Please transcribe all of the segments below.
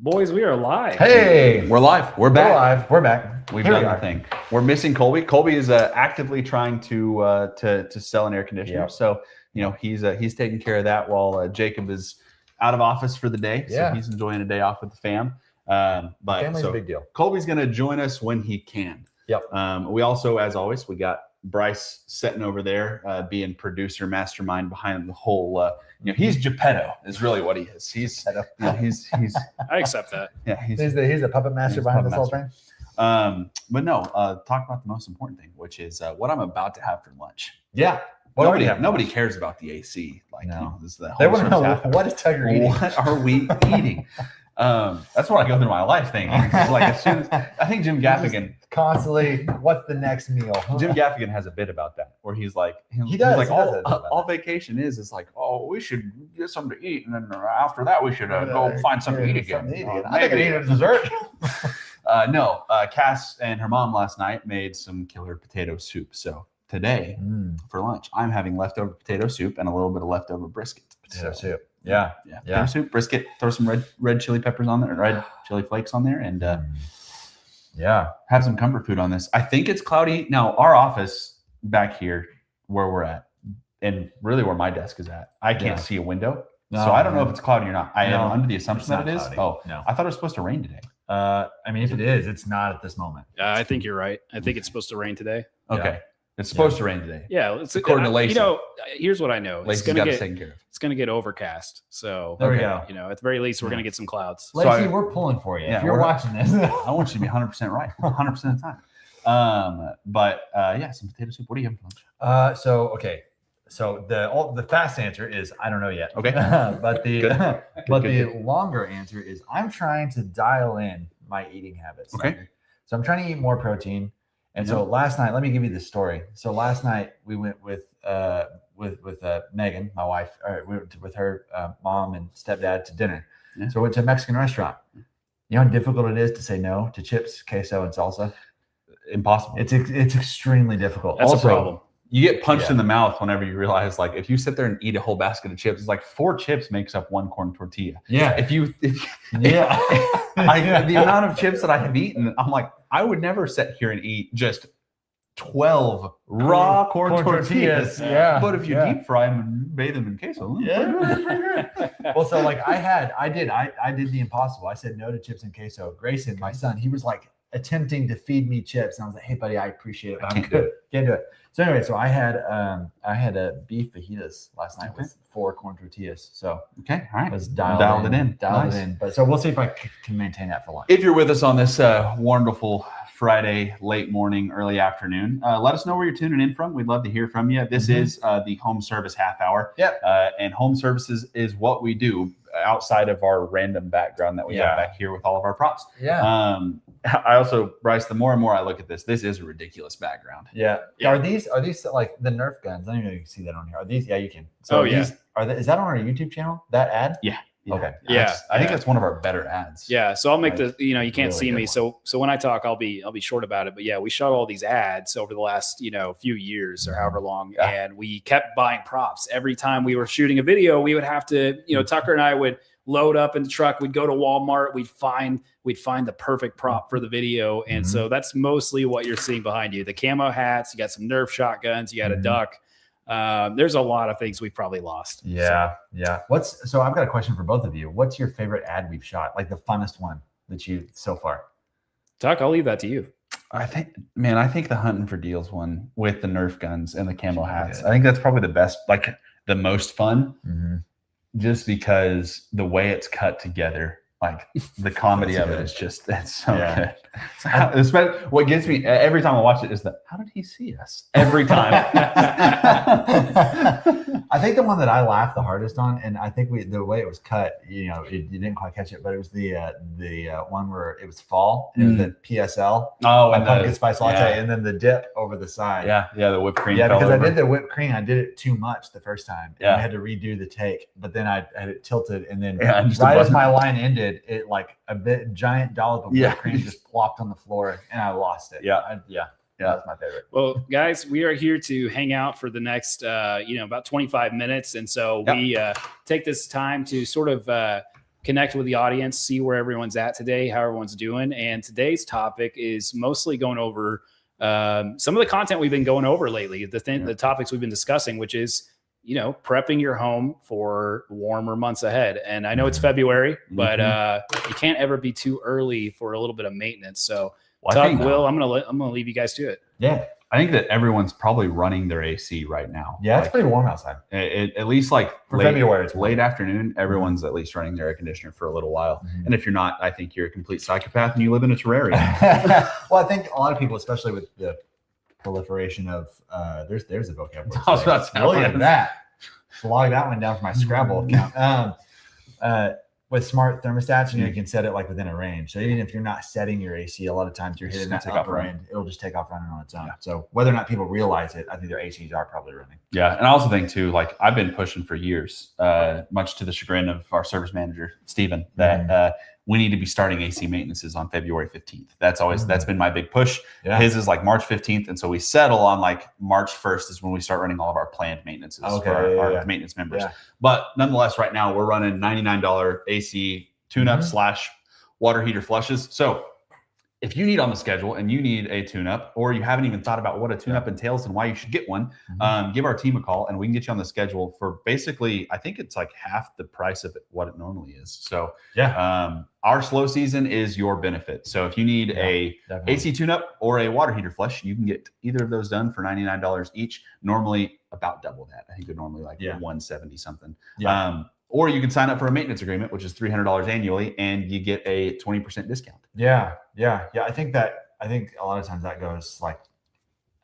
Boys, we are live. Hey, we're live. We're back. We're live. We're back. We've done the thing. We're missing Colby. Colby is actively trying to sell an air conditioner. Yep. So he's taking care of that while Jacob is out of office for the day. So he's enjoying a day off with the fam. But family's a big deal. Colby's going to join us when he can. Yep. We also, as always, we got Bryce sitting over there, being producer mastermind behind the whole. He's Geppetto is really what he is. He's I accept that. Yeah, he's the puppet master behind this whole thing. But no, talk about the most important thing, which is what I'm about to have for lunch. Yeah. Nobody cares about the AC. Like, this is the they want to know what is Tugger eating? What are we eating? That's what I go through my life thinking. Like as soon as I think Jim Gaffigan constantly, what's the next meal? Jim Gaffigan has a bit about that, where he's like, all vacation is like, oh, we should get something to eat, and then after that we should go find something to eat again. I think I eat a dessert. No, Cass and her mom last night made some killer potato soup. So today for lunch, I'm having leftover potato soup and a little bit of leftover brisket. Potato soup. Yeah. Potato soup, brisket, throw some red chili peppers on there, red chili flakes on there, and have some comfort food on this. I think it's cloudy. Now, our office back here where we're at, and really where my desk is at, I can't see a window. No, so I don't know if it's cloudy or not. I am under the assumption that it is. Cloudy. Oh, no. I thought it was supposed to rain today. I mean, if it is, it's not at this moment. I think you're right. I think it's supposed to rain today. Okay. Yeah. It's supposed to rain today. Yeah, it's according to Lacey. Here's what I know. Lacey's got it taken care of. It's going to get overcast. So there we go. At the very least, we're going to get some clouds. Lacey, we're pulling for you. If you're watching this, I want you to be 100% right, 100% of the time. But some potato soup. What do you have for lunch? So the fast answer is I don't know yet. Okay. But the longer answer is I'm trying to dial in my eating habits. Okay. So I'm trying to eat more protein. And so last night, let me give you the story. So last night we went with Megan, my wife, we went with her mom and stepdad to dinner. Yeah. So we went to a Mexican restaurant. You know how difficult it is to say no to chips, queso, and salsa? Impossible. It's extremely difficult. That's also a problem. You get punched in the mouth whenever you realize, like, if you sit there and eat a whole basket of chips, it's like 4 chips makes up 1 corn tortilla. Yeah. The amount of chips that I have eaten, I'm like, I would never sit here and eat just 12 raw corn tortillas. Yeah. But if you deep fry them and bathe them in queso, Well, so like I did the impossible. I said no to chips and queso. Grayson, my son, he was like attempting to feed me chips, and I was like, "Hey, buddy, I appreciate it, but I can't do it." So anyway, so I had a beef fajitas last night with 4 corn tortillas. So all right, I was dialed it in. But so we'll see if I can maintain that for lunch. If you're with us on this wonderful Friday, late morning, early afternoon, let us know where you're tuning in from. We'd love to hear from you. This is the home service half hour. Yep. And home services is what we do outside of our random background that we have back here with all of our props. Yeah. I also, Bryce, the more and more I look at this is a ridiculous background. Yeah. Yeah. Are these like the Nerf guns? I don't even know if you can see that on here. Are these? Yeah, you can. So Oh, yeah. Is that on our YouTube channel? That ad? Yeah. Okay. Yeah. I think that's one of our better ads. Yeah. So I'll make Like, you can't really see good me. one. So when I talk, I'll be short about it. But yeah, we shot all these ads over the last, few years or however long. Yeah. And we kept buying props. Every time we were shooting a video, we would have to, Tucker and I would load up in the truck. We'd go to Walmart. We'd find the perfect prop for the video. And so that's mostly what you're seeing behind you. The camo hats, you got some Nerf shotguns, you got a duck. There's a lot of things we've probably lost. Yeah. Yeah. So I've got a question for both of you. What's your favorite ad we've shot? Like the funnest one that you so far? Tuck, I'll leave that to you. I think the hunting for deals one with the Nerf guns and the camo hats. Good. I think that's probably the best, like the most fun, Mm-hmm. just because the way it's cut together, like the comedy of it is just, that's so good. So what gets me every time I watch it is how did he see us? Every time. I think the one that I laughed the hardest on, and I think the way it was cut, you didn't quite catch it, but it was the one where it was fall, and it was the PSL. Oh, and pumpkin spice latte, and then the dip over the side. Yeah, the whipped cream. Yeah, because over. I did the whipped cream. I did it too much the first time. Yeah. And I had to redo the take, but then I had it tilted, and then just right as my line ended, it like giant dollop of Yeah. whipped cream just plopped on the floor, and I lost it. Yeah. That's my favorite. Well, guys, we are here to hang out for the next, about 25 minutes. And so we take this time to sort of connect with the audience, see where everyone's at today, how everyone's doing. And today's topic is mostly going over some of the content we've been going over lately, the topics we've been discussing, which is, prepping your home for warmer months ahead. And I know it's February, but you can't ever be too early for a little bit of maintenance. So Tuck, Will, I'm gonna leave you guys to it. Yeah. I think that everyone's probably running their AC right now. Yeah, it's pretty warm outside. At least like For February, it's late afternoon, everyone's at least running their air conditioner for a little while. And if you're not, I think you're a complete psychopath and you live in a terrarium. Well, I think a lot of people, especially with the proliferation of there's a vocab word. I was about to say, Look at that. Log that one down for my Scrabble account. With smart thermostats, you can set it like within a range. So even if you're not setting your AC, a lot of times you're hitting that upper end, it'll just take off running on its own. Yeah. So whether or not people realize it, I think their ACs are probably running. Yeah. And I also think too, like I've been pushing for years, much to the chagrin of our service manager, Steven, that we need to be starting AC maintenances on February 15th. That's been my big push. Yeah. His is like March 15th. And so we settle on like March 1st is when we start running all of our planned maintenances for our maintenance members. Yeah. But nonetheless, right now we're running $99 AC tune-up / water heater flushes. So if you need on the schedule and you need a tune-up, or you haven't even thought about what a tune-up entails and why you should get one, give our team a call and we can get you on the schedule for basically, I think it's like half the price of what it normally is. So our slow season is your benefit. So if you need a AC tune-up or a water heater flush, you can get either of those done for $99 each. Normally about double that. I think they're normally like 170 something. Yeah. Or you can sign up for a maintenance agreement, which is $300 annually, and you get a 20% discount. Yeah. I think a lot of times that goes like,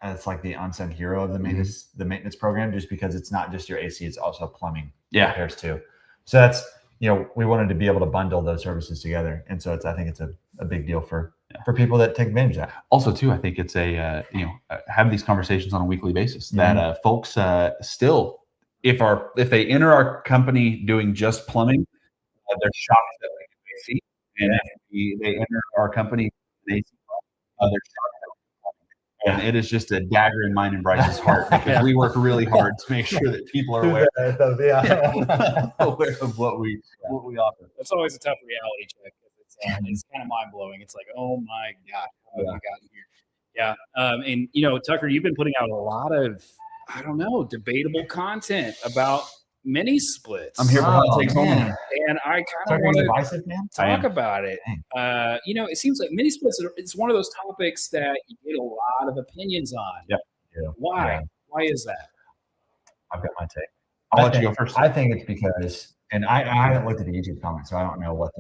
it's like the unsung hero of the maintenance program, just because it's not just your AC, it's also plumbing repairs too. So that's, we wanted to be able to bundle those services together. And so I think it's a big deal for people that take advantage of that. Also too, I think it's have these conversations on a weekly basis that folks still, if they enter our company doing just plumbing, they're shocked that we can AC. And if they enter our company AC, they're shocked that we can plumbing. And it is just a dagger in mine and Bryce's heart, because we work really hard to make sure that people are aware, aware of what we offer. That's always a tough reality check. It's kind of mind blowing. It's like, oh my God, how have we gotten here? Yeah. And Tucker, you've been putting out a lot of, I don't know, debatable content about mini splits. I'm here for hot takes only. And I kind of want to talk about it. It seems like mini splits, it's one of those topics that you get a lot of opinions on. Yeah. Why? Yeah. Why is that? I've got my take. I'll let you go first. I think it's because, and I haven't looked at the YouTube comments, so I don't know what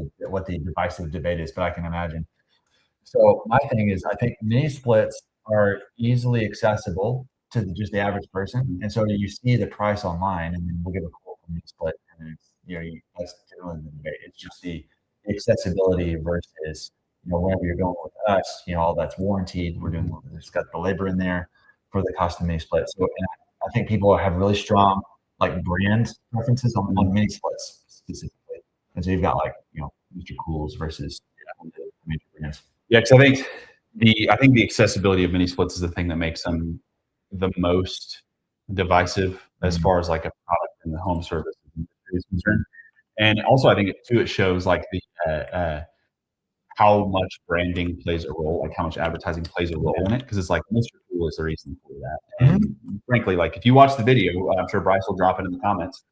the divisive debate is, but I can imagine. So my thing is, I think mini splits are easily accessible to just the average person, and so you see the price online, and then we'll get a quote from mini split, and it's that's generally the debate. It's just the accessibility versus wherever you're going with us, all that's warranted. It's got the labor in there for the cost of mini split. So and I think people have really strong like brand preferences on mini splits specifically. And so you've got like, Mr. Cools versus major brands. Yeah, because I think the accessibility of mini splits is the thing that makes them the most divisive as far as like a product in the home service is concerned. And also, I think it shows like the how much branding plays a role, like how much advertising plays a role in it. Because it's like Mr. Cool is the reason for that. And frankly, like if you watch the video, I'm sure Bryce will drop it in the comments.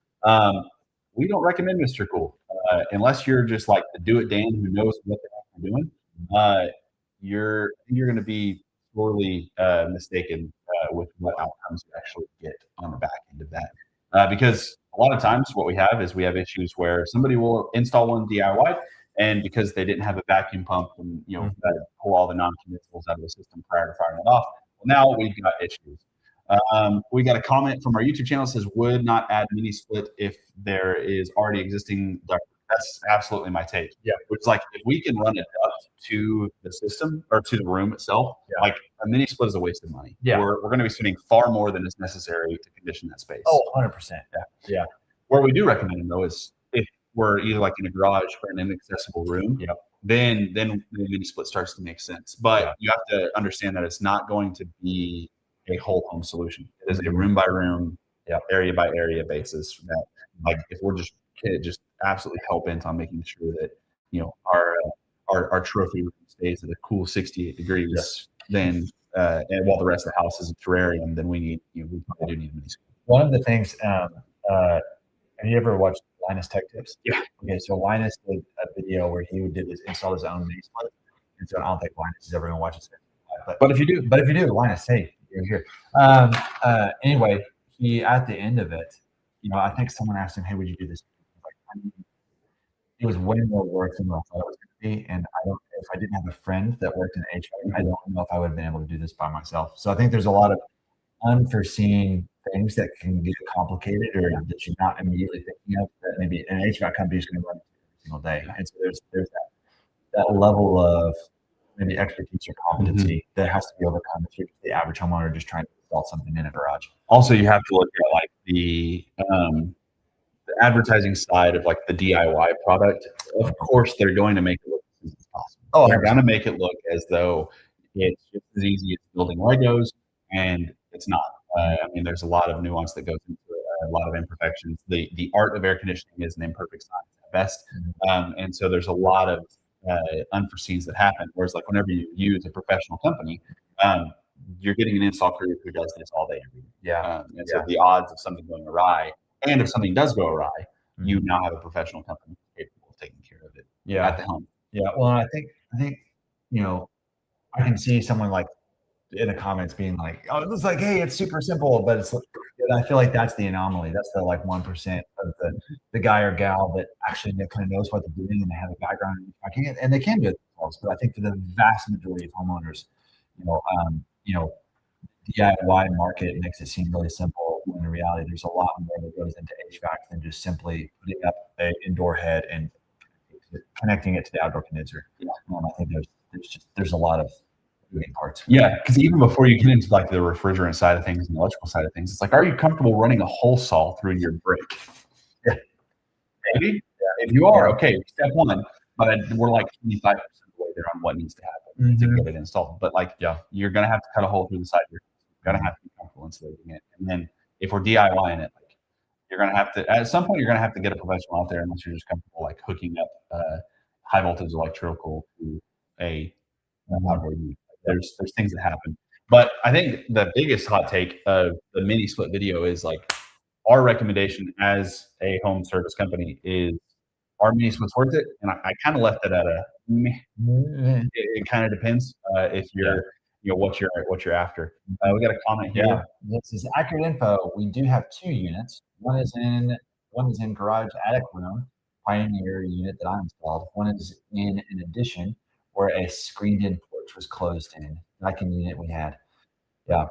We don't recommend Mr. Cool unless you're just like the do it Dan who knows what the heck you're doing. You're going to be sorely mistaken with what outcomes you actually get on the back end of that. Because a lot of times what we have issues where somebody will install one DIY, and because they didn't have a vacuum pump and pull all the non-commissables out of the system prior to firing it off, well, now we've got issues. We got a comment from our YouTube channel that says would not add mini split if there is already existing duct. That's absolutely my take. Yeah. Which is like if we can run a duct to the system or to the room itself, like a mini split is a waste of money. Yeah. We're going to be spending far more than is necessary to condition that space. Oh, 100%. Yeah. Where we do recommend them though is if we're either like in a garage or an inaccessible room, then the mini split starts to make sense. But you have to understand that it's not going to be a whole home solution. It is a room by room, area by area basis. That like if we're just absolutely hell bent on making sure that our trophy room stays at a cool 68 degrees, then and while the rest of the house is a terrarium, then we probably do need a mini split. One of the things, have you ever watched Linus Tech Tips? Yeah. Okay, so Linus did a video where he install his own mini split, and so I don't think Linus is ever going to watch this video. But if you do, Linus, hey, you're here. Anyway, he at the end of it, I think someone asked him, "Hey, would you do this?" It was way more work than what I thought it was going to be, and if I didn't have a friend that worked in HVAC, I don't know if I would have been able to do this by myself. So I think there's a lot of unforeseen things that can get complicated or that you're not immediately thinking of that maybe an HVAC company is going to run every single day. And so there's that level of maybe expertise or competency that has to be overcome if you're the average homeowner just trying to install something in a garage. Also, you have to look at like the advertising side of like the DIY product. Of course, they're going to make it look as easy as possible. Oh, they're going to make it look as though it's just as easy as building Legos, and it's not. I mean, there's a lot of nuance that goes into it, a lot of imperfections. The art of air conditioning is an imperfect science at best, and so there's a lot of unforeseens that happen. Whereas, like whenever you use a professional company, you're getting an install crew who does this all day every day. And so the odds of something going awry, and if something does go awry, you now have a professional company capable of taking care of it at the home. Yeah. Well, I think I can see someone like in the comments being like, "Oh, it's like, hey, it's super simple," but it's. I feel like that's the anomaly. That's the like 1% of the guy or gal that actually kind of knows what they're doing and they have a background in tracking, and they can do it themselves. But I think for the vast majority of homeowners, DIY market makes it seem really simple when in reality there's a lot more that goes into HVAC than just simply putting up an indoor head and connecting it to the outdoor condenser. I think there's a lot of moving parts. Yeah, because even before you get into like the refrigerant side of things and the electrical side of things, it's like, are you comfortable running a hole saw through your brick? Yeah. Maybe. If you are, okay, step one. But we're like 25% of the way there on what needs to happen to get it installed. But like, you're gonna have to cut a hole through the side of your house. You're gonna have to be comfortable insulating it. And then if we're DIYing it, like you're gonna have to at some point you're gonna have to get a professional out there unless you're just comfortable like hooking up high voltage electrical to a outdoor unit. There's things that happen. But I think the biggest hot take of the mini split video is like our recommendation as a home service company is are mini splits worth it? And I kind of left it at a meh. It kind of depends if you're what you're after. We got a comment here. Yeah, this is accurate info. We do have 2 units. One is in garage attic room, Pioneer unit that I installed. One is in an addition where a screened-in porch was closed in. Like a unit we had. Yeah.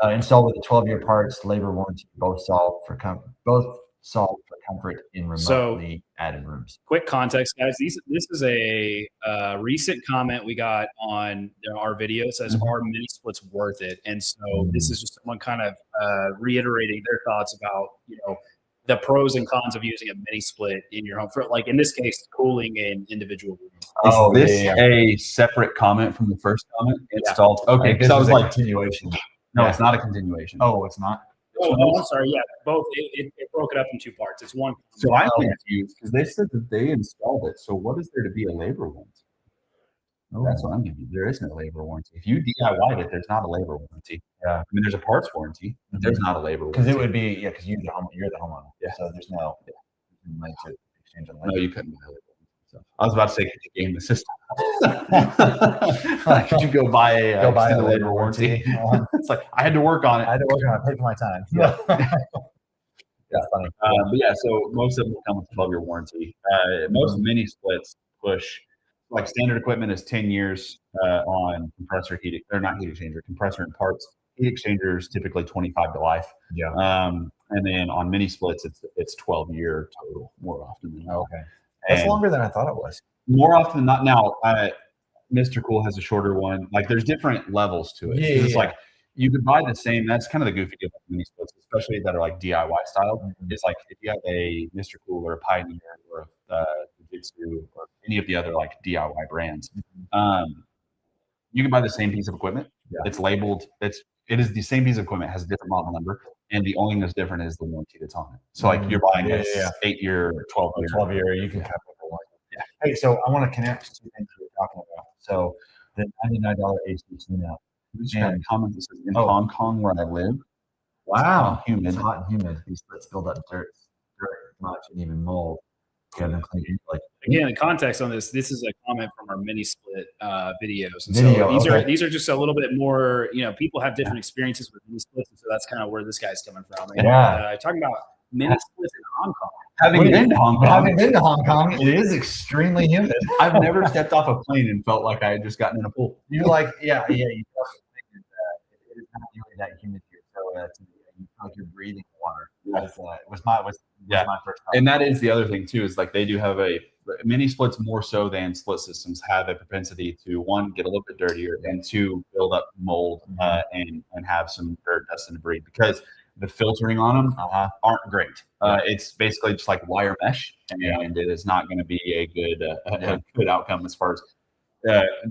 Installed with the 12-year parts, labor warranty, both solved for both solve for comfort in remotely added rooms. Quick context, guys. This is a recent comment we got on our video. It says, "Are mini splits worth it?" And so this is just someone kind of reiterating their thoughts about the pros and cons of using a mini split in your home for, like in this case, cooling an individual room. Oh, is this a separate comment from the first comment? Installed. Okay, because I was like, continuation. No, it's not a continuation. Oh, it's not. Oh, I'm sorry. Yeah, both. It broke it up in 2 parts. It's one. So I'm confused because they said that they installed it. So what is there to be a labor warranty? Oh, that's what I'm confused. There is no labor warranty. If you DIY'd it, there's not a labor warranty. Yeah, I mean, there's a parts warranty, but there's not a labor warranty. Because it would be because you're the homeowner. Yeah. So there's no money to exchange on labor. No, you couldn't buy a labor warranty. So I was about to say, could you game the system? Could you go buy a labor warranty? It's like I had to work on it. I had to work on it. Paid for my time. Yeah. That's funny. But yeah, so most of them come with a 12-year warranty. Most mini splits push, like standard equipment is 10 years on compressor heat. They're not heat exchanger, compressor and parts. Heat exchangers typically 25 to life. Yeah. And then on mini splits, it's 12-year total more often than not. Okay. That's longer than I thought it was. More often than not. Now, Mr. Cool has a shorter one. Like there's different levels to it. Yeah. It's like you could buy the same. That's kind of the goofy deal with mini splits, especially that are like DIY style. It's like if you have a Mr. Cool or a Pioneer or a Fujitsu or any of the other like DIY brands, you can buy the same piece of equipment. Yeah. It's labeled. It is the same piece of equipment, has a different model number, and the only thing that's different is the warranty that's on it. So like you're buying this 8-year or 12-year, you can cover the warranty. Yeah. Hey, so I want to connect two things we were talking about. So the $99 AC tune-up. Just got a comment that says in Hong Kong where I live. Wow, humid. It's hot and humid. These splits build up dirt, much, and even mold. Again, the context on this is a comment from our mini split videos. And so these are just a little bit more, people have different experiences with mini splits. And so that's kind of where this guy's coming from. And, talking about mini splits in Hong Kong. Having been to Hong Kong, it is extremely humid. I've never stepped off a plane and felt like I had just gotten in a pool. You like, you feel it is not really that humid here. So you feel like you're breathing water. Was my first thought. And that is the other thing too, is like they do have mini splits more so than split systems have a propensity to, one, get a little bit dirtier, and two, build up mold and have some dirt, dust, and debris, because the filtering on them aren't great. It's basically just like wire mesh, and it is not going to be a good outcome as far as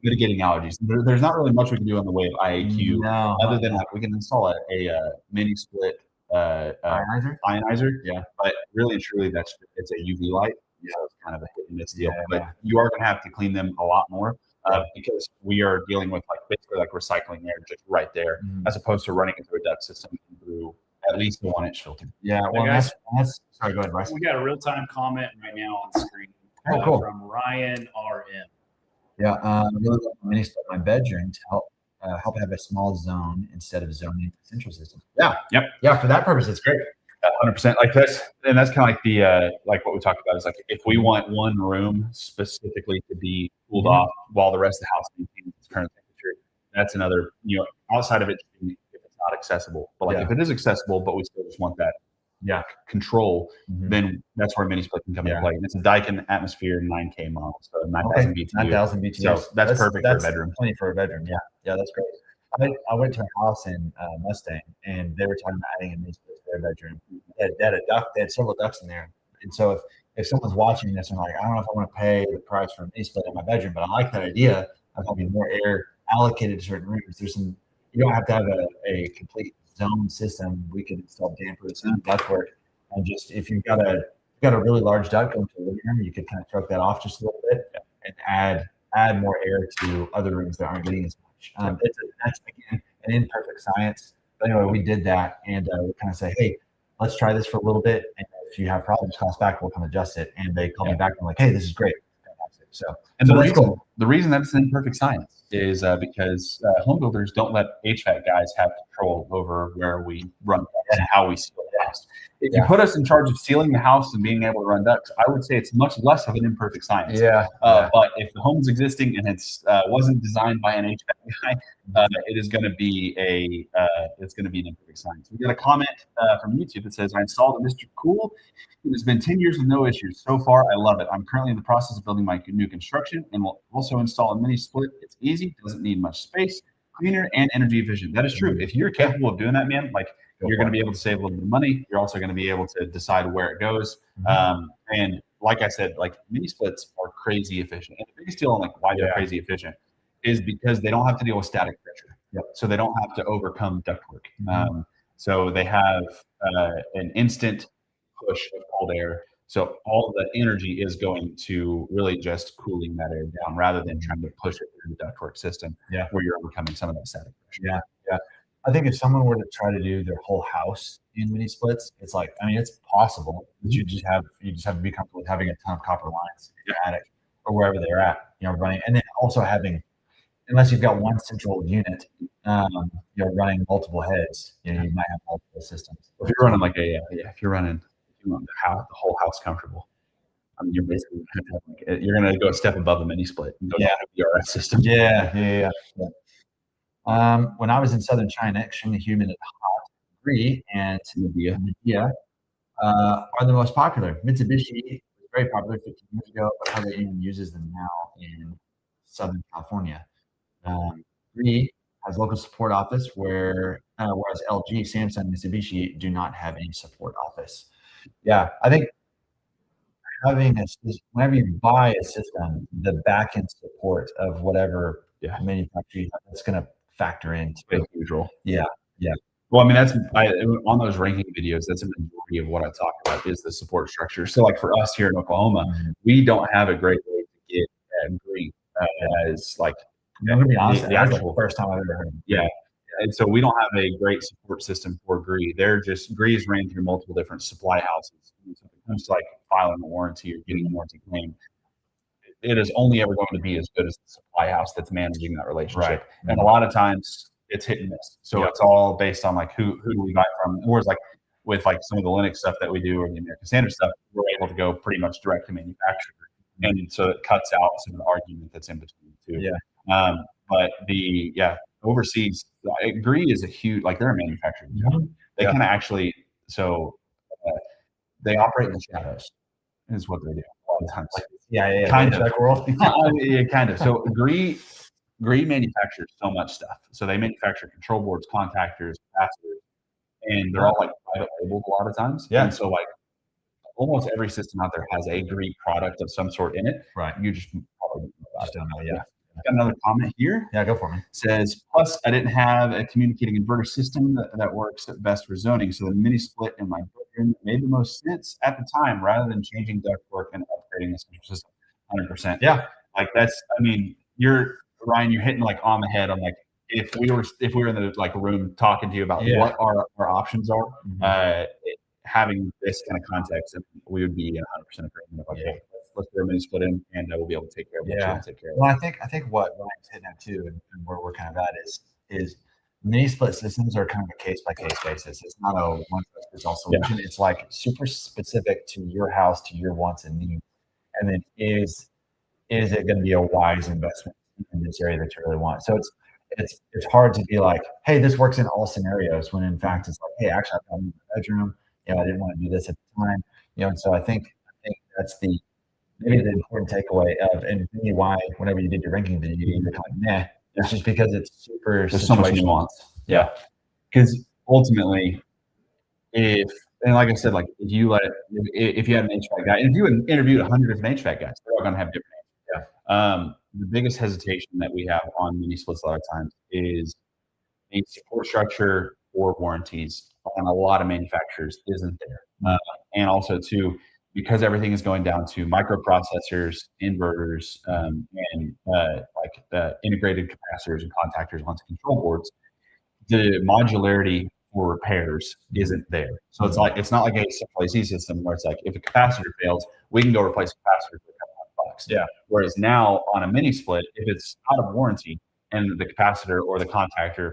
mitigating allergies. There's not really much we can do in the way of IAQ, other than like we can install a mini split ionizer. Yeah, but really and truly, it's a UV light. Yeah, it's kind of a hit and miss deal. But you are going to have to clean them a lot more because we are dealing with basically recycling air just right there, as opposed to running it through a duct system through at least a 1-inch filter. Yeah, well, that's sorry. Go ahead, Bryce. We got a real-time comment right now on the screen from Ryan RM. Yeah, I really love mini split in my bedroom to help have a small zone instead of zoning the central system. Yeah, yeah. For that purpose, it's great. 100%. Like that's kind of like the like what we talked about is like if we want one room specifically to be cooled off while the rest of the house maintains its current temperature, that's another. Outside of it, if it's not accessible, but if it is accessible, but we still just want that control, then that's where mini split can come into play. And it's a Daikin Atmosphere 9K model, so 9,000 BTU. 9,000 BTU. So that's perfect for a bedroom. Plenty for a bedroom. Yeah, that's great. I went to a house in Mustang, and they were talking about adding a mini split to their bedroom. They had a duct. They had several ducts in there, and so if someone's watching this and like, I don't know if I want to pay the price for a mini split in my bedroom, but I like that idea of having more air allocated to certain rooms. You don't have to have a complete zone system. We can install dampers and ductwork, and just if you've got a really large duct going to the living room, you could kind of choke that off just a little bit and add more air to other rooms that aren't getting as much. That's again an imperfect science. But anyway, we did that, and we kind of say, hey, let's try this for a little bit, and if you have problems, call us back. We'll come adjust it. And they called me back and like, hey, this is great. So, the reason that's an imperfect science is because home builders don't let HVAC guys have control over where we run and how we seal it. house. If you put us in charge of sealing the house and being able to run ducts, I would say it's much less of an imperfect science. But if the home's existing and it's wasn't designed by an HVAC guy, it is going to be it's going to be an imperfect science. We got a comment from YouTube that says, "I installed a Mr. Cool. It has been 10 years with no issues. So far, I love it. I'm currently in the process of building my new construction and will also install a mini split. It's easy, doesn't need much space, cleaner, and energy efficient." That is true. If you're capable of doing that, man, like you're going to be able to save a little bit of money. You're also going to be able to decide where it goes. And like I said, like mini splits are crazy efficient. And the biggest deal on like why they're crazy efficient is because they don't have to deal with static pressure. So they don't have to overcome ductwork. So they have an instant push of cold air. So all the energy is going to really just cooling that air down rather than trying to push it through the ductwork system where you're overcoming some of that static pressure. I think if someone were to try to do their whole house in mini splits, it's like, I mean, it's possible, but you just have to be comfortable with having a ton of copper lines in your attic or wherever they're at, running, and then also having, unless you've got one central unit, running multiple heads, you might have multiple systems. If you're running if you want the whole house comfortable, I mean, you're basically you're going to go a step above the mini split and go down to the RS system. When I was in southern China, extremely humid and hot, Gree and Midea are the most popular. Mitsubishi was very popular 15 years ago, but hardly anyone uses them now in Southern California. Gree has local support office whereas LG, Samsung, Mitsubishi do not have any support office. I think whenever you buy a system, the back end support of whatever manufacturer that's going to factor into a huge role. Yeah. Well, I mean, on those ranking videos, that's a majority of what I talk about is the support structure. So like for us here in Oklahoma, we don't have a great way to get Gree as like I'm gonna be honest, the actual first time I've ever heard. And so we don't have a great support system for Gree. Gree is ran through multiple different supply houses. So when it comes to like filing a warranty or getting a warranty claim, it is only ever going to be as good as the supply house that's managing that relationship. Right. And a lot of times it's hit and miss. So it's all based on like who do we buy from. Whereas like with like some of the Linux stuff that we do or the American Standard stuff, we're able to go pretty much direct to manufacturer. And so it cuts out some of the argument that's in between too. But overseas, Gree is a huge, like they're a manufacturing job. They kind of actually, they operate in the shadows is what they do a lot of times. Kind of. Kind of. So Gree manufactures so much stuff. So they manufacture control boards, contactors, capacitors, and they're all like private labeled a lot of times. And so like almost every system out there has a Gree product of some sort in it. Right. You just probably don't know. Yeah. Got another comment here. Yeah, go for me. Says, plus I didn't have a communicating inverter system that works at best for zoning. So the mini split in my bedroom made the most sense at the time rather than changing ductwork and upgrading the central system 100%. Yeah. Like that's, I mean, Ryan, you're hitting like on the head. I'm like, if we were in the like room talking to you about what our options are, having this kind of context, we would be 100% agreement. Okay, let's put a mini split in, and we'll be able to take care of what you want to take care of. Well, I think what Ryan's hitting at too, and where we're kind of at is mini split systems are kind of a case by case basis. It's not a one size fits all solution. It's like super specific to your house, to your wants and needs, and then is it going to be a wise investment in this area that you really want? So it's hard to be like, hey, this works in all scenarios, when in fact it's like, hey, actually I've got in the bedroom. I didn't want to do this at the time. And so I think that's maybe the important takeaway of, and maybe why whenever you did your ranking video, you're kind of nah. It's just because it's super. There's so much nuance. Yeah, because ultimately, and like I said, like if you had an HVAC guy, and if you interviewed 100 different HVAC guys, they're all going to have different answers. The biggest hesitation that we have on mini splits a lot of times is a support structure or warranties on a lot of manufacturers isn't there. And also too, because everything is going down to microprocessors, inverters, and like the integrated capacitors and contactors onto control boards, the modularity for repairs isn't there. So it's not like a central AC system where it's like, if a capacitor fails, we can go replace a capacitor for $200. Yeah. Whereas now on a mini split, if it's out of warranty and the capacitor or the contactor,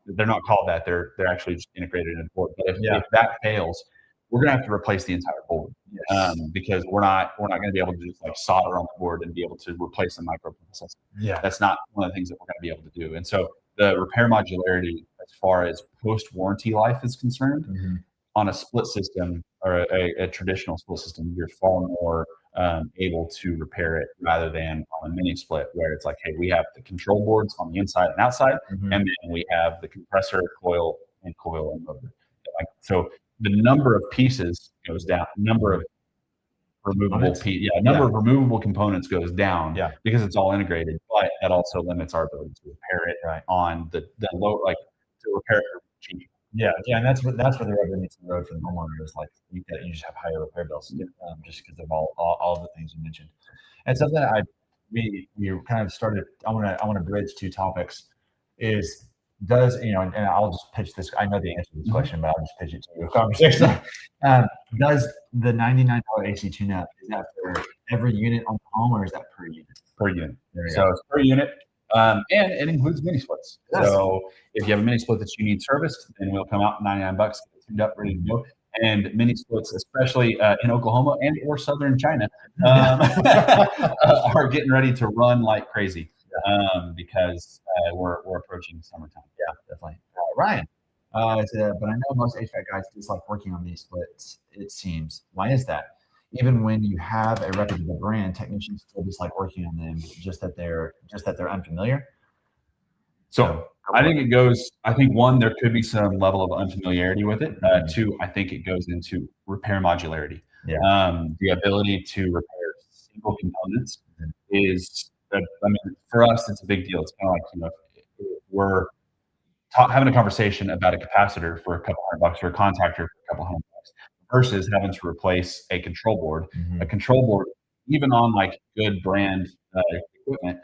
they're not called that. They're actually just integrated in board. But if that fails, we're going to have to replace the entire board because we're not going to be able to just like solder on the board and be able to replace the microprocessor. Yeah. That's not one of the things that we're going to be able to do. And so the repair modularity, as far as post-warranty life is concerned, on a split system or a traditional split system, you're far more able to repair it rather than on a mini split where it's like, hey, we have the control boards on the inside and outside, and then we have the compressor, coil, and motor. Like, so the number of pieces goes down, number of removable of removable components goes down because it's all integrated, but that also limits our ability to repair it on the low, like to repair it cheap. Yeah, and that's where the rubber meets the road for the homeowner is like you just have higher repair bills just because of all the things you mentioned. And something that we kind of started. I want to bridge two topics. Is does and I'll just pitch this. I know the answer to this question, but I'll just pitch it to you. A conversation. Does the $99 AC tune-up, is that for every unit on the home, or is that per unit? Per unit. So it's per unit. And it includes mini splits. Yes. So if you have a mini split that you need serviced, then we'll come out $99, get it tuned up, ready to go. And mini splits, especially in Oklahoma and or southern China, are getting ready to run like crazy because we're approaching summertime. Yeah, definitely. Ryan, but I know most HVAC guys dislike working on these splits, it seems. Why is that? Even when you have a reputable brand, technicians still dislike working on them, just that they're unfamiliar. So I think one, there could be some level of unfamiliarity with it. Two, I think it goes into repair modularity. Yeah. The ability to repair single components is, for us, it's a big deal. It's kind of like, we're having a conversation about a capacitor for a couple $100 or a contactor for a couple $100 versus having to replace a control board. A control board, even on like good brand equipment,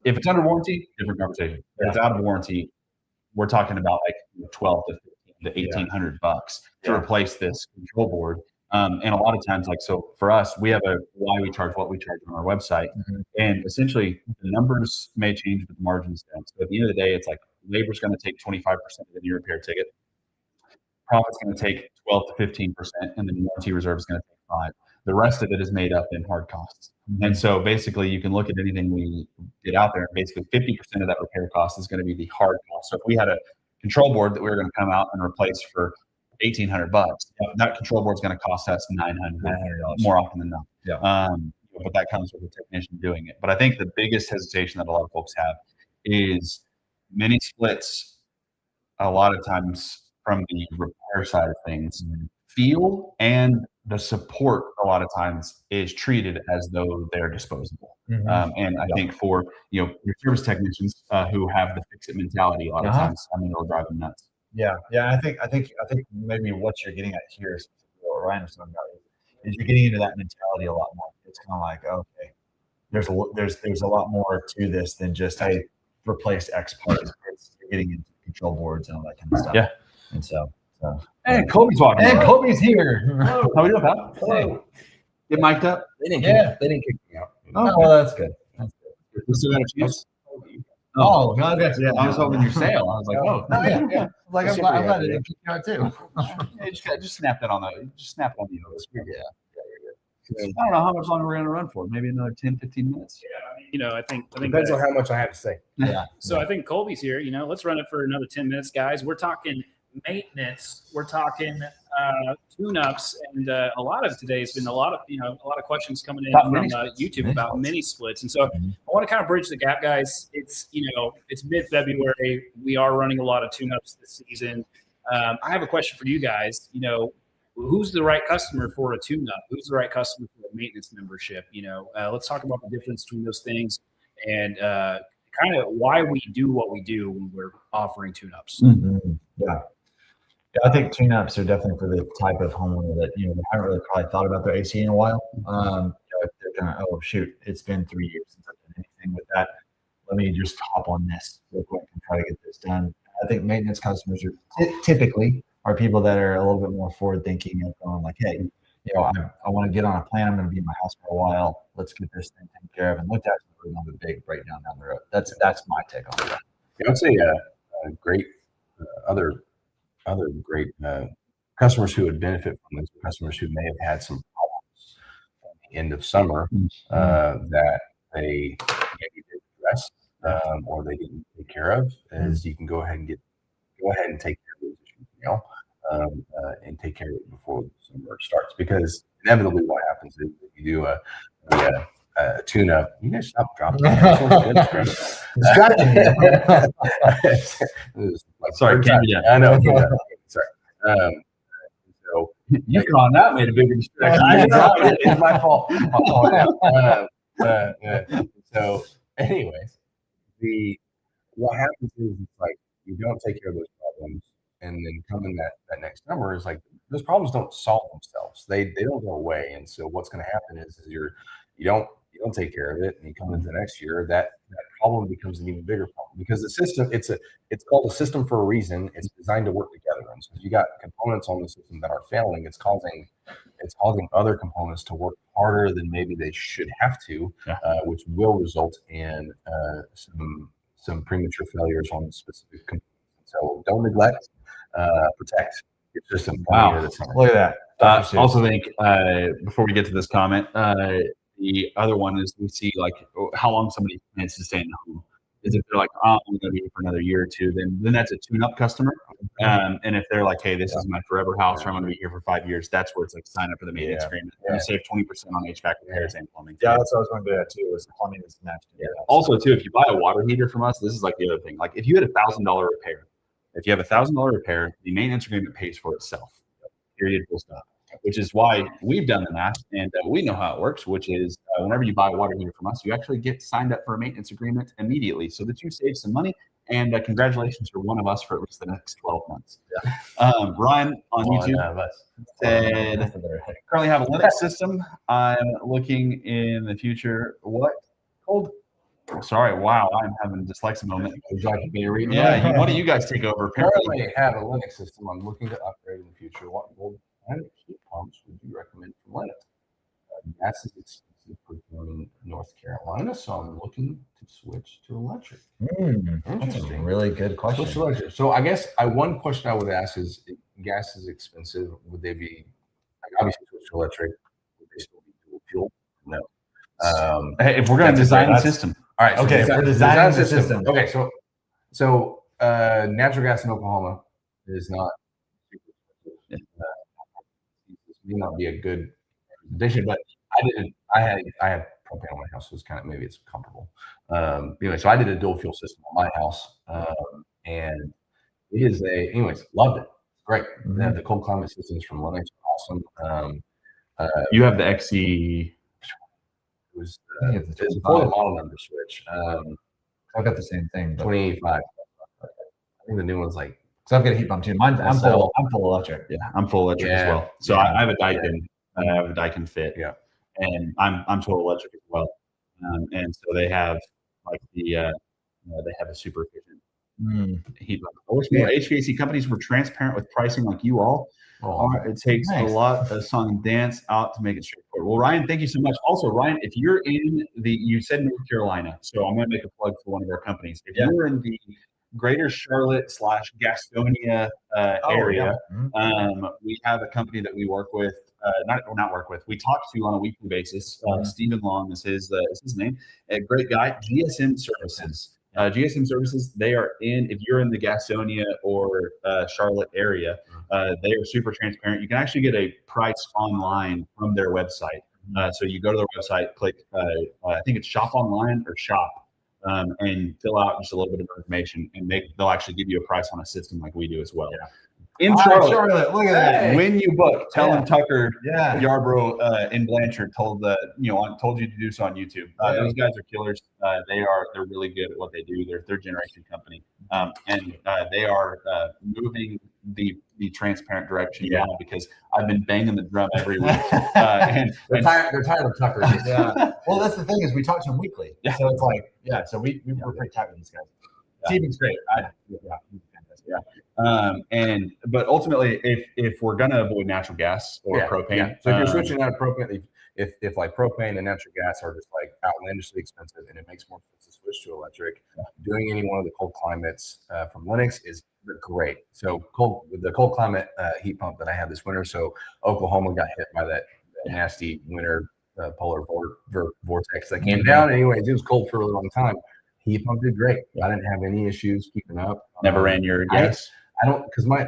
if it's under warranty, different conversation. If it's out of warranty, we're talking about like 12 to $1,800 to replace this control board. And a lot of times, like, so for us, we have why we charge what we charge on our website. And essentially the numbers may change, but the margins don't. So at the end of the day, it's like labor's going to take 25% of the new repair ticket. Profit's going to take 12 to 15%, and then warranty reserve is going to take 5%. The rest of it is made up in hard costs. And so basically you can look at anything we get out there, and basically 50% of that repair cost is going to be the hard cost. So if we had a control board that we were going to come out and replace for $1,800, that control board is going to cost us $900 more often than not. But that comes with the technician doing it. But I think the biggest hesitation that a lot of folks have is mini splits, a lot of times from the repair side of things, feel and the support a lot of times is treated as though they're disposable. And I think for your service technicians who have the fix it mentality, a lot of times, it'll drive them nuts. Yeah. I think maybe what you're getting at here is what Ryan was talking about is you're getting into that mentality a lot more. It's kind of like, okay, there's a lot more to this than just replace X parts. You're getting into control boards and all that kind of stuff. Yeah. And so and Colby's walking. And Colby's here. How are you, pal? Hey. Get mic'd up? They didn't kick me out. Oh, well, that's good. We still got a chance? Oh, no, I got you. I was hoping your sale. I was like, oh. Yeah. Like, I'm glad it didn't kick you out too. Just snap that on the, Yeah. I don't know how much longer we're going to run for. Maybe another 10, 15 minutes. Yeah, I think Depends on how much I have to say. Yeah. So I think Colby's here. Let's run it for another 10 minutes, guys. We're talking maintenance. We're talking tune-ups, and a lot of today has been a lot of questions coming in from YouTube about mini splits. And so I want to kind of bridge the gap, guys. It's it's mid-February. We are running a lot of tune-ups this season. I have a question for you guys. Who's the right customer for a tune-up? Who's the right customer for a maintenance membership? Let's talk about the difference between those things and kind of why we do what we do when we're offering tune-ups. Yeah, I think tune-ups are definitely for the type of homeowner that they haven't really probably thought about their AC in a while. They're kind of, oh shoot, it's been 3 years since I've done anything with that. Let me just hop on this real quick and try to get this done. I think maintenance customers are typically people that are a little bit more forward-thinking and going like, hey, I want to get on a plan. I'm going to be in my house for a while. Let's get this thing taken care of, and look at another big breakdown down the road. That's my take on that. I would say a great other great customers who would benefit from this, customers who may have had some problems at the end of summer that they maybe didn't address or they didn't take care of, is you can go ahead and take care of those issues now and take care of it before the summer starts. Because inevitably what happens is if you do a tune-up, you guys stop dropping. Distracting me. Sorry, I know. Sorry. So you on that made a bigger mistake. It's my fault. So, anyways, what happens is it's like you don't take care of those problems, and then coming that next summer is like those problems don't solve themselves. They don't go away, and so what's going to happen is you don't take care of it, and you come into the next year, that problem becomes an even bigger problem, because the system it's called a system for a reason. It's designed to work together, and so if you got components on the system that are failing, it's causing other components to work harder than maybe they should have to, which will result in some premature failures on specific components. So don't neglect, protect your system. Wow, look at that. Also think before we get to this comment, the other one is we see like how long somebody plans to stay in the home. Is if they're like, oh, I'm going to be here for another year or two, then that's a tune-up customer. And if they're like, hey, this is my forever house, or I'm going to be here for 5 years, that's where it's like sign up for the maintenance agreement. You save 20% on HVAC repairs and plumbing. Yeah, that's what I was going to do that too. Is plumbing is matched. Also, too, if you buy a water heater from us, this is like the other thing. Like if you had $1,000 repair, if you have $1,000 repair, the maintenance agreement pays for itself. Period. Full stop. Which is why we've done the math, and we know how it works, which is whenever you buy a water heater from us, you actually get signed up for a maintenance agreement immediately so that you save some money, and congratulations, you're one of us for at least the next 12 months. Ryan on YouTube said, currently have a Linux system. I'm looking in the future. What? Cold? Sorry, wow, I'm having a dyslexia moment. Would you like to be a read? Yeah, why don't you guys take over? Currently have a Linux system. I'm looking to upgrade in the future. What kind of heat pumps would you recommend from Linux? Gas is expensive for North Carolina, so I'm looking to switch to electric. That's a really good question. Switch to electric. So I guess one question I would ask is, if gas is expensive, would they be obviously switch to electric? Would they still be dual fuel? No. Hey, if we're going to design the system. All right. Okay, so we're designing the system. Okay, so natural gas in Oklahoma is not. May not be a good addition, but I had propane on my house, so it's kind of, maybe it's comparable. Anyway, so I did a dual fuel system on my house, and it is loved it. Great. The cold climate systems from Linux are awesome. You have the XE. It was before the model number switch. I've got the same thing. 25. I think the new one's like. So I've got a heat pump too. I'm full electric. Yeah, I'm full electric as well. So I have a Daikin. I have a Daikin Fit. Yeah, and I'm total electric as well. And so they have like they have a super efficient heat pump. I wish more HVAC companies were transparent with pricing like you all. It takes a lot of song and dance out to make it straightforward. Well, Ryan, thank you so much. Also, Ryan, if you're in you said North Carolina, so I'm going to make a plug for one of our companies. If you're in the Greater Charlotte / Gastonia area, we have a company that we work with. Not work with. We talk to on a weekly basis. Stephen Long is his name. A great guy. GSM Services. GSM Services. They are if you're in the Gastonia or Charlotte area, they are super transparent. You can actually get a price online from their website. So you go to their website, click. I think it's shop online or shop. And fill out just a little bit of information, and they'll actually give you a price on a system like we do as well. In Charlotte, look at that. When you book, tell them Tucker Yarbrough in Blanchard told you to do so on YouTube. Those guys are killers. They're really good at what they do. They're third generation company, and they are moving the transparent direction now, because I've been banging the drum every week. And they're tired of Tucker. Well, that's the thing, is we talk to them weekly. So it's like, so we're pretty tight with these guys. Stephen's great. He's fantastic. But ultimately, if we're gonna avoid natural gas or propane, so if you're switching out of propane, if like propane and natural gas are just like outlandishly expensive and it makes more sense to switch to electric, doing any one of the cold climates from Lennox is great. So the cold climate heat pump that I had this winter. So Oklahoma got hit by that nasty winter polar vortex that came down. Anyways, it was cold for a really long time. Heat pump did great. I didn't have any issues keeping up. Never ran your gas. I don't, because I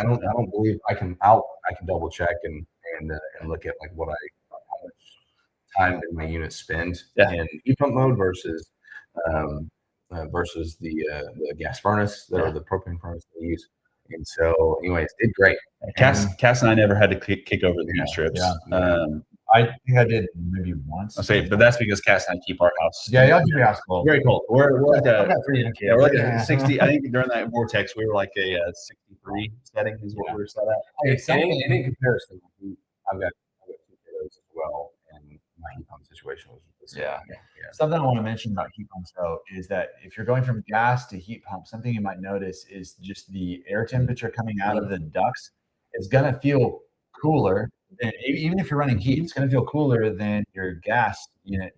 don't believe I can double check and look at like how much time did my unit spend in heat pump mode versus the gas furnace or the propane furnace they use. And so, anyways, did great. Cass and I never had to kick over the heat strips. I think I did maybe once. I'll say, but that's because Cass and I keep our house. Yeah, y'all keep your house cold. Very cold. We're like we're like Yeah. a 60. I think during that vortex we were like a 63 setting is what we were set at. And in comparison, I've got 2 kiddos as well, and my heat pump situation was Something I want to mention about heat pumps though is that if you're going from gas to heat pump, something you might notice is just the air temperature coming out of the ducts is going to feel cooler. And even if you're running heat, it's going to feel cooler than your gas unit.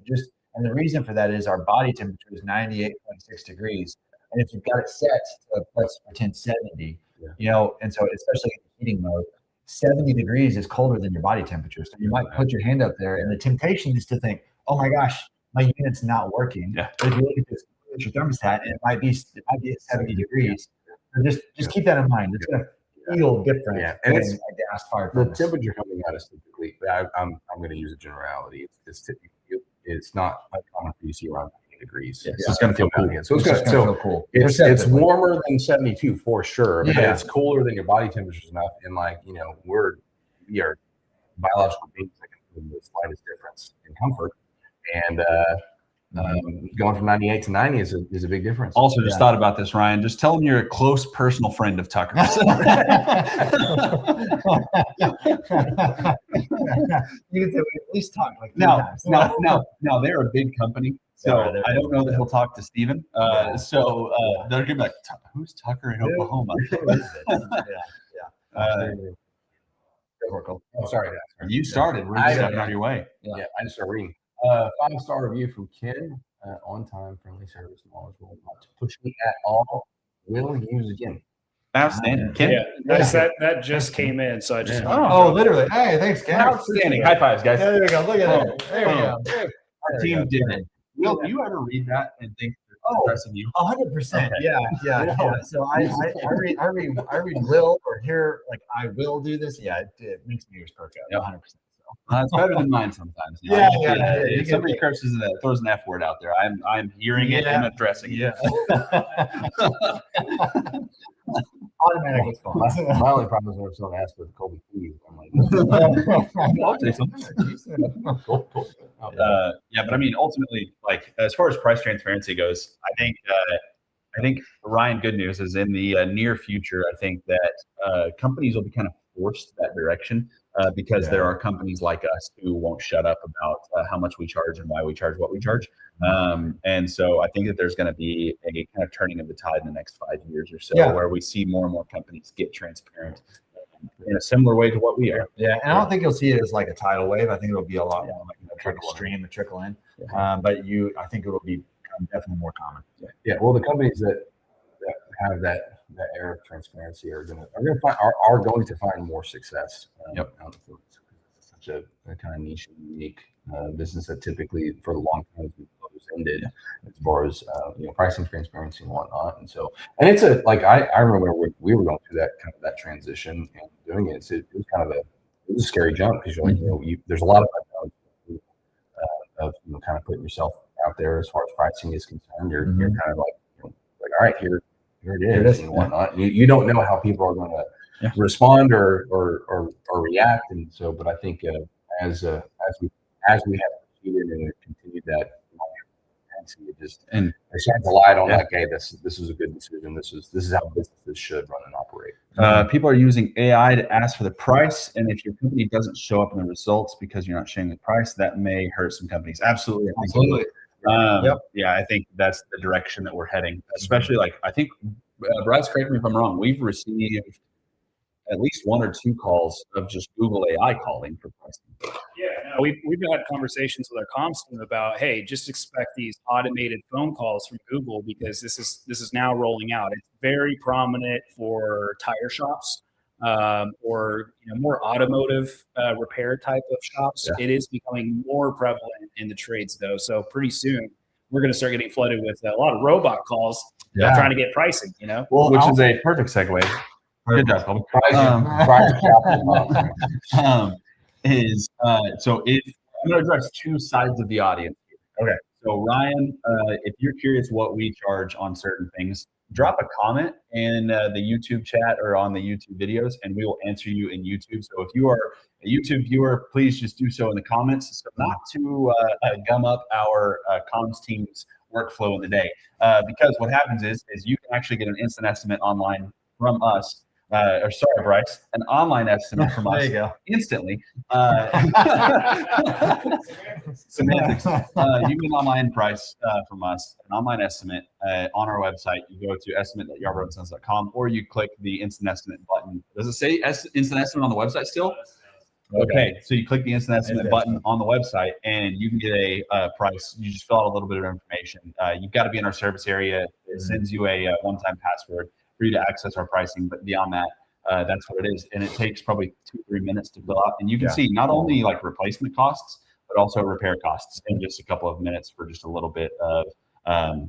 And the reason for that is our body temperature is 98.6 degrees, and if you've got it set to let's pretend 70, and so especially in heating mode, 70 degrees is colder than your body temperature. So you might put your hand up there, and the temptation is to think, "Oh my gosh, my unit's not working." Yeah. But if you look at this your thermostat, and it might be at 70 degrees. So just keep that in mind. It's going to feel different. Yeah, and it's a gas fired the furnace. temperature coming out is typically. I'm going to use a generality. It's not uncommon for you to see around 90 degrees. Yeah, so it's going to feel cool. So it's going to feel cool. It's warmer than 72 for sure, but Yeah. it's cooler than your body temperature enough. And we are biological beings that can feel the slightest difference in comfort. And going from 98 to 90 is a big difference. Also, just thought about this, Ryan. Just tell them you're a close personal friend of Tucker's. You can say we at least talk like Now, they're a big company, so I don't know that he'll talk to Steven. So they're gonna be like, "Who's Tucker in Oklahoma?" Oh, sorry. You started. We're just getting on your way. Yeah, I just started reading. 5-star review from Ken. On time, friendly service, knowledgeable, not to push me at all. Will use again. Outstanding. Ken? Yeah, that just came in, so I just Oh, literally. Hey, thanks, Ken. Outstanding. High fives, guys. There you go. Look at that. There we go. Our team did it. Will, do you ever read that and think they're addressing you? 100%. Yeah. So I read will or hear like I will do this. Yeah, it makes me ears perk up. 100%. It's better than mine sometimes. Yeah. If somebody curses and throws an F word out there, I'm hearing it and addressing it. Automatic response. My only problem is when someone asks for the Colby please. I'm like, I'll say something. Cool. But I mean, ultimately, like as far as price transparency goes, I think Ryan, good news is in the near future. I think that companies will be kind of forced that direction. Because there are companies like us who won't shut up about how much we charge and why we charge what we charge. And so I think that there's going to be a kind of turning of the tide in the next 5 years or so where we see more and more companies get transparent in a similar way to what we are. Yeah, and I don't think you'll see it as like a tidal wave. I think it'll be a lot more like a trickle in. But I think it'll be definitely more common. Yeah. Well, the companies that have that air of transparency are going to find more success. It's such a kind of niche and unique business that typically for the long time has been closed-ended as far as pricing transparency and whatnot. And it's I remember we were going through that transition and doing it. It was kind of a scary jump because you're like there's a lot of kind of putting yourself out there as far as pricing is concerned. You're kind of like all right, here it is and whatnot. You don't know how people are going to respond or react, and so. But I think as we have proceeded and continued that, it shines a light on like, hey, this is a good decision. This is how businesses should run and operate. People are using AI to ask for the price, and if your company doesn't show up in the results because you're not sharing the price, that may hurt some companies. Absolutely. I think that's the direction that we're heading, especially I think Bryce, correct me if I'm wrong, we've received at least 1 or 2 calls of just Google AI calling for pricing. Yeah, no, we've had conversations with our comms team about, hey, just expect these automated phone calls from Google because this is now rolling out. It's very prominent for tire shops or more automotive repair type of shops. Yeah. It is becoming more prevalent in the trades though. So pretty soon we're going to start getting flooded with a lot of robot calls trying to get pricing. Well, which is a perfect segue. Good job, Colby. So I'm going to address two sides of the audience. Okay. So Ryan, if you're curious what we charge on certain things, drop a comment in the YouTube chat or on the YouTube videos, and we will answer you in YouTube. So if you are a YouTube viewer, please just do so in the comments, so not to gum up our comms team's workflow in the day. Because what happens is you can actually get an instant estimate online from us. Or sorry, Bryce, an online estimate from us instantly. Semantics. You get an online price from us, an online estimate on our website. You go to estimate.yarbroughtsons.com, or you click the instant estimate button. Does it say instant estimate on the website still? Okay, so you click the instant estimate button on the website, and you can get a price. You just fill out a little bit of information. You've got to be in our service area. It sends you a one-time password for you to access our pricing, but beyond that, that's what it is. And it takes probably 2-3 minutes to fill out. And you can see not only like replacement costs, but also repair costs in just a couple of minutes for just a little bit of time.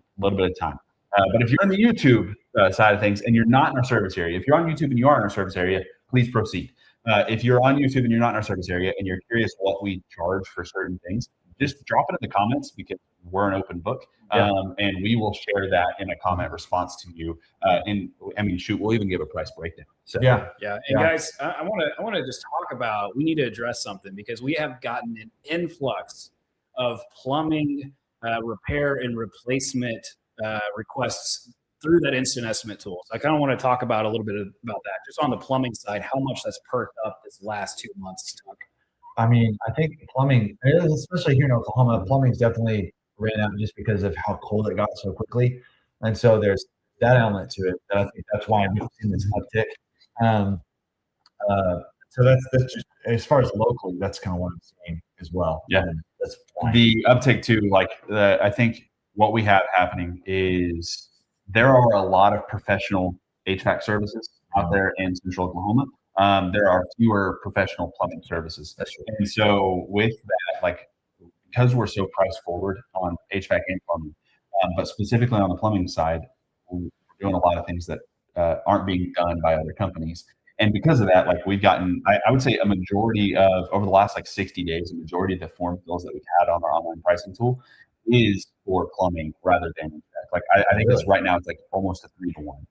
But if you're in the YouTube side of things and you're not in our service area, if you're on YouTube and you are in our service area, please proceed. If you're on YouTube and you're not in our service area and you're curious what we charge for certain things, just drop it in the comments because we're an open book, and we will share that in a comment response to you. And I mean, shoot, we'll even give a price breakdown. So And guys, I want to just talk about. We need to address something because we have gotten an influx of plumbing repair and replacement requests through that instant estimate tool. So I kind of want to talk about a little bit about that, just on the plumbing side, how much that's perked up this last 2 months. I mean, I think plumbing, especially here in Oklahoma, plumbing's definitely ran out just because of how cold it got so quickly. And so there's that element to it. That I think that's why I'm seeing this uptick. So that's just, as far as locally, that's kind of what I'm seeing as well. Yeah. That's the uptick too, I think what we have happening is there are a lot of professional HVAC services out there in Central Oklahoma. There are fewer professional plumbing services. That's true. And so with that, because we're so price forward on HVAC and plumbing, but specifically on the plumbing side, we're doing a lot of things that aren't being done by other companies. And because of that, we've gotten, I would say a majority of, over the last 60 days, a majority of the form fills that we've had on our online pricing tool is for plumbing rather than HVAC. I think it's right now, it's almost a 3-to-1.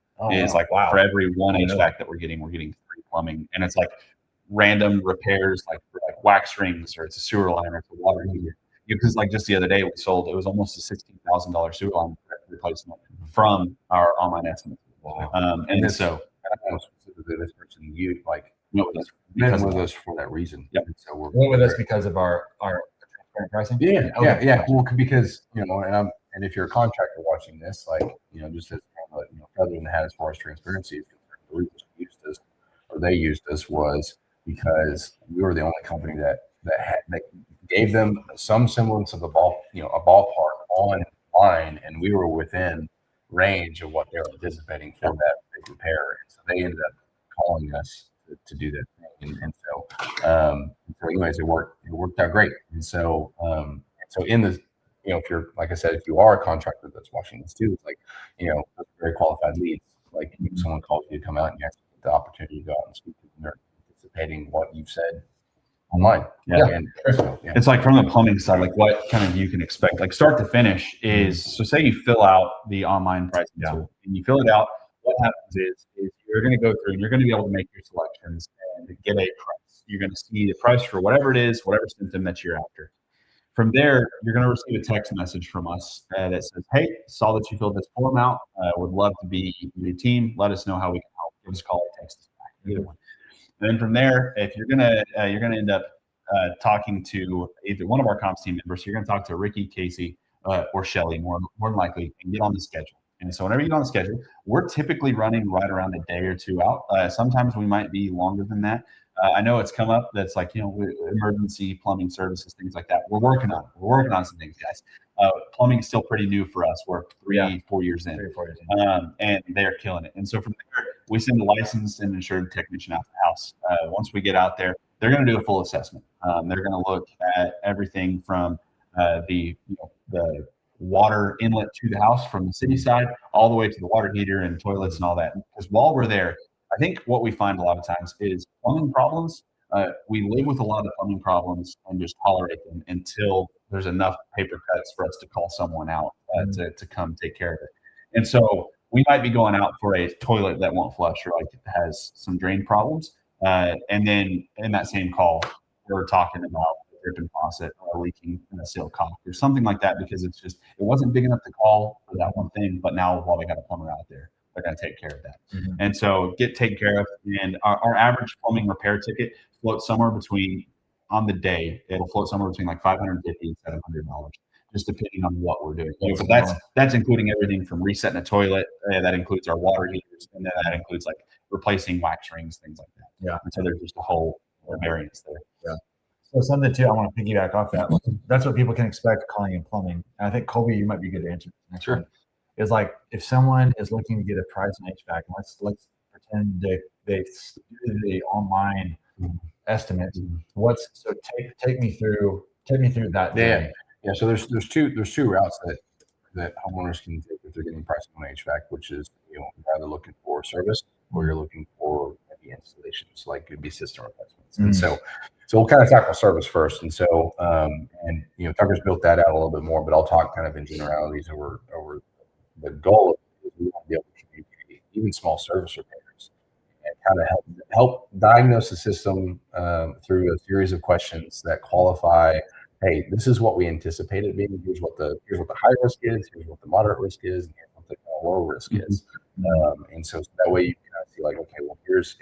For every one HVAC that we're getting 3 plumbing. And it's random repairs, for wax rings, or it's a sewer line, or it's a water heater. Because just the other day we sold, it was almost a $16,000 sewer line replacement from our online estimate. Wow. And so I don't know specifically this person you because with us for that reason. Yep. And so we're with us because of our transparent pricing. Yeah. Well, because and if you're a contractor watching this, just as feather in the hat as far as transparency is concerned, the reason they used us was because we were the only company that gave them some semblance of a ballpark online, and we were within range of what they were anticipating for that big repair. And so they ended up calling us to do that thing. And so anyways, it worked out great. And so in the, if you're, like I said, if you are a contractor that's watching this too, it's very qualified leads. If someone calls you to come out and you actually get the opportunity to go out and speak to them, they're anticipating what you've said online. It's from the plumbing side, what kind of you can expect, start to finish is, so say you fill out the online pricing tool and you fill it out. What happens is you're going to go through and you're going to be able to make your selections and get a price. You're going to see the price for whatever it is, whatever symptom that you're after. From there, you're going to receive a text message from us that says, "Hey, saw that you filled this form out. Would love to be your team. Let us know how we can help. Give us a call or text us back." Either one. And then from there, if you're gonna end up talking to either one of our comms team members, you're gonna talk to Ricky, Casey, or Shelly more than likely, and get on the schedule. And so whenever you get on the schedule, we're typically running right around a day or two out. Sometimes we might be longer than that. I know it's come up. That's like, emergency plumbing services, things like that. We're working on some things, guys. Plumbing is still pretty new for us. We're 4 years in. 3 or 4 years in. And they're killing it. And so from there, we send a licensed and insured technician out to the house. Once we get out there, they're going to do a full assessment. They're going to look at everything from the water inlet to the house from the city side all the way to the water heater and toilets and all that. Because while we're there, I think what we find a lot of times is plumbing problems. We live with a lot of plumbing problems and just tolerate them until there's enough paper cuts for us to call someone out to come take care of it. And so we might be going out for a toilet that won't flush or like it has some drain problems. And then in that same call, we're talking about a dripping faucet or leaking in a seal caulk or something like that, because it wasn't big enough to call for that one thing. But now while we got a plumber out there, they're going to take care of that. Mm-hmm. And so get taken care of. And our average plumbing repair ticket floats somewhere between, on the day, it'll float somewhere between like $550 and $700, just depending on what we're doing. So that's including everything from resetting a toilet. That includes our water heaters, and then that includes like replacing wax rings, things like that. Yeah. And so there's just a whole variance there. Yeah. So something too, I want to piggyback off that. That's what people can expect calling in plumbing. And I think Colby, you might be good to answer this next one. Is like if someone is looking to get a price on HVAC, let's pretend they do the online estimate. Take me through that. Yeah. So there's two routes that homeowners can take if they're getting pricing on HVAC, which is you're either looking for service or you're looking for maybe installations, like it could be system replacements. And so we'll kind of tackle service first. And so Tucker's built that out a little bit more, but I'll talk kind of in generalities over the goal is we want to be able to communicate even small service repairs and kind of help diagnose the system through a series of questions that qualify. Hey, this is what we anticipated being. Here's what the high risk is. Here's what the moderate risk is. And here's what the low risk is. And so that way you can kind of see like, okay, well,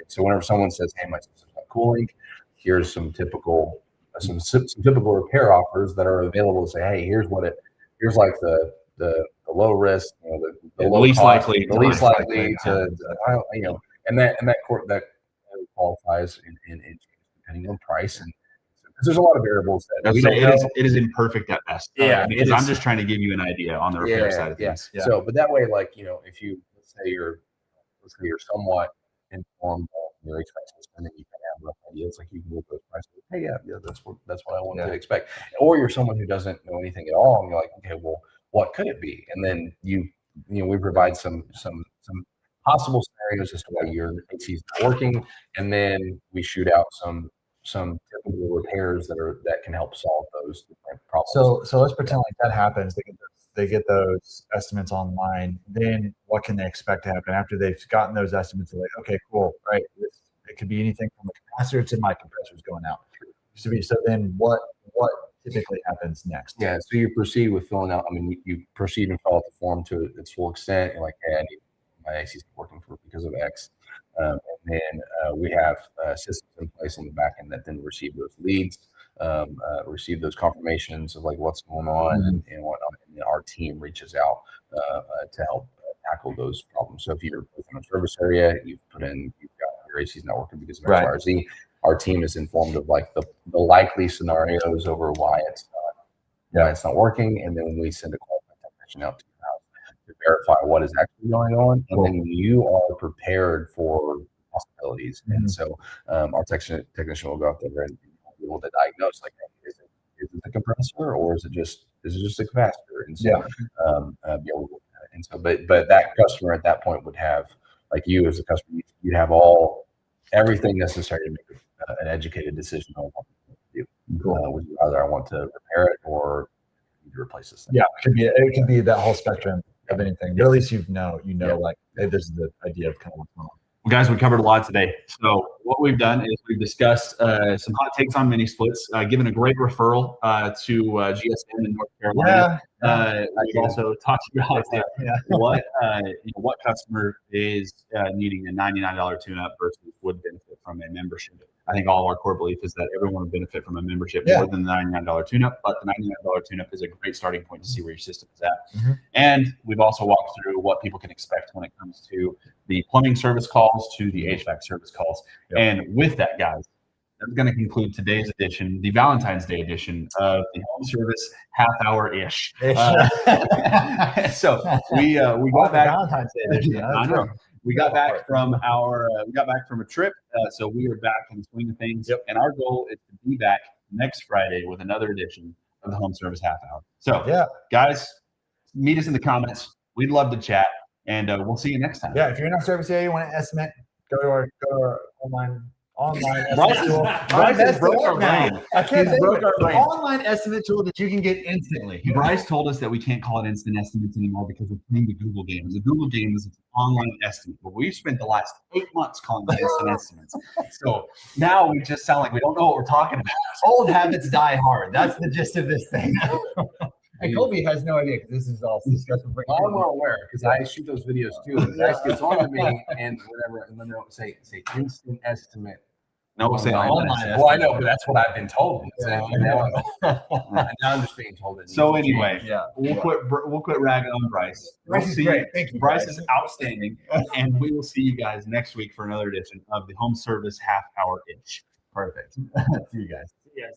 so whenever someone says, hey, my system's not cooling, here's some typical repair offers that are available to say, hey, here's like the low risk, the least likely to and that qualifies in depending on price, and because there's a lot of variables that we don't know. It is imperfect at best. Because I'm just trying to give you an idea on the repair side of things. Yeah. So, but that way, like if you let's say you're somewhat informed of your HVAC system, and you can have rough ideas, like you can look at those prices. Hey, that's what I want to expect. Or you're someone who doesn't know anything at all, and you're like, okay, well, what could it be? And then we provide some possible scenarios as to why your AC is not working, and then we shoot out some typical repairs that can help solve those different problems. So let's pretend like that happens. They get those estimates online. Then what can they expect to happen after they've gotten those estimates? They're like, okay, cool, right? It could be anything from a capacitor to my compressors going out. So then what typically happens next? Yeah, so you proceed with filling out. I mean, you proceed and fill out the form to its full extent. You're like, hey, I need my AC's working because of X. And then we have systems in place on the back end that then receive those leads, receive those confirmations of like what's going on and whatnot. And then our team reaches out to help tackle those problems. So if you're within a service area, you've got your AC's not working because of X, Y, or Z. Our team is informed of like the likely scenarios over why it's not working, and then we send a qualified technician out to your house to verify what is actually going on, and then you are prepared for possibilities. And so our technician will go out there and be able to diagnose like, hey, is it the compressor or is it just a capacitor? And so be able to look at it. And so but that customer at that point would have, like you as a customer, you'd have everything necessary to make an educated decision on what to do. Would you rather I want to repair it or need to replace this thing? Yeah, it could be that whole spectrum of anything. But at least you know, like, hey, this is the idea of kind of what's going on. Well, guys, we covered a lot today. So what we've done is we've discussed some hot takes on mini splits, given a great referral to GSM in North Carolina. We've also talked about what customer is needing a $99 tune-up versus would benefit from a membership. I think all of our core belief is that everyone would benefit from a membership more than the $99 tune-up, but the $99 tune-up is a great starting point to see where your system is at. And we've also walked through what people can expect when it comes to the plumbing service calls to the HVAC service calls. And with that, guys, that's going to conclude today's edition, the Valentine's Day edition of the Home Service Half Hour Ish. So we got back. Valentine's Day edition. I know. We got back from a trip, so we are back in the swing of things. Yep. And our goal is to be back next Friday with another edition of the Home Service Half Hour. So, guys, meet us in the comments. We'd love to chat, and we'll see you next time. Yeah, if you're in our service area, you want to estimate, go to our online Bryce has broke our brain. I can't say broke our brain. Online estimate tool that you can get instantly. Bryce told us that we can't call it instant estimates anymore because we're playing the Google game. The Google game is an online estimate, but we've spent the last 8 months calling it instant estimates. So now we just sound like we don't know what we're talking about. Old habits die hard. That's the gist of this thing. And Colby has no idea because this is all disgusting. Well, I'm well aware because I shoot those videos too. And Zach gets on to me and whatever, and then they'll say instant estimate. No, we'll say online. Well, I know, but that's what I've been told. Now I'm just being told it. So anyway, we'll quit ragging on Bryce. Bryce is great. Thank you. Bryce is outstanding, and we will see you guys next week for another edition of the Home Service Half Hour Ish. Perfect. See you guys. Yes.